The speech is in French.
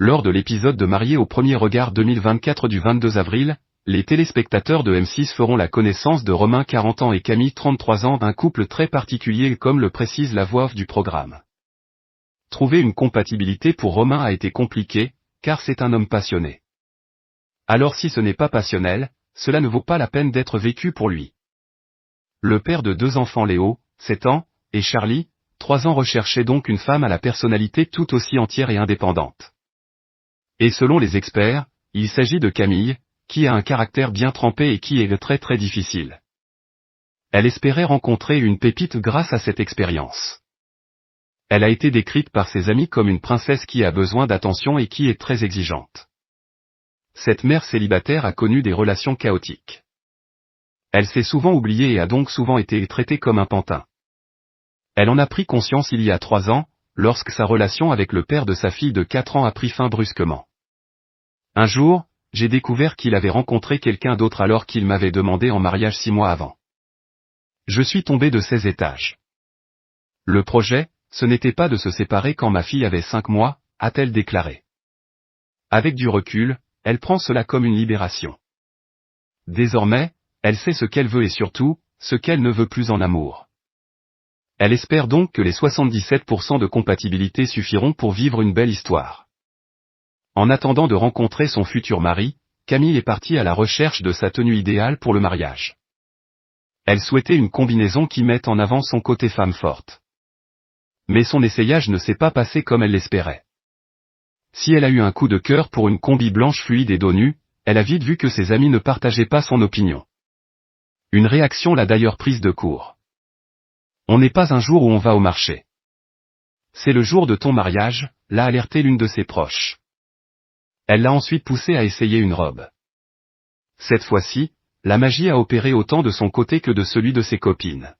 Lors de l'épisode de Mariés au premier regard 2024 du 22 avril, les téléspectateurs de M6 feront la connaissance de Romain 40 ans et Camille 33 ans, un couple très particulier comme le précise la voix off du programme. Trouver une compatibilité pour Romain a été compliqué, car c'est un homme passionné. Alors si ce n'est pas passionnel, cela ne vaut pas la peine d'être vécu pour lui. Le père de 2 enfants Léo, 7 ans, et Charlie, 3 ans recherchait donc une femme à la personnalité tout aussi entière et indépendante. Et selon les experts, il s'agit de Camille, qui a un caractère bien trempé et qui est très très difficile. Elle espérait rencontrer une pépite grâce à cette expérience. Elle a été décrite par ses amis comme une princesse qui a besoin d'attention et qui est très exigeante. Cette mère célibataire a connu des relations chaotiques. Elle s'est souvent oubliée et a donc souvent été traitée comme un pantin. Elle en a pris conscience il y a 3 ans, lorsque sa relation avec le père de sa fille de 4 ans a pris fin brusquement. Un jour, j'ai découvert qu'il avait rencontré quelqu'un d'autre alors qu'il m'avait demandé en mariage 6 mois avant. Je suis tombé de 16 étages. Le projet, ce n'était pas de se séparer quand ma fille avait 5 mois, a-t-elle déclaré. Avec du recul, elle prend cela comme une libération. Désormais, elle sait ce qu'elle veut et surtout, ce qu'elle ne veut plus en amour. Elle espère donc que les 77% de compatibilité suffiront pour vivre une belle histoire. En attendant de rencontrer son futur mari, Camille est partie à la recherche de sa tenue idéale pour le mariage. Elle souhaitait une combinaison qui mette en avant son côté femme forte. Mais son essayage ne s'est pas passé comme elle l'espérait. Si elle a eu un coup de cœur pour une combi blanche fluide et dos nu, elle a vite vu que ses amis ne partageaient pas son opinion. Une réaction l'a d'ailleurs prise de court. On n'est pas un jour où on va au marché. C'est le jour de ton mariage, l'a alerté l'une de ses proches. Elle l'a ensuite poussé à essayer une robe. Cette fois-ci, la magie a opéré autant de son côté que de celui de ses copines.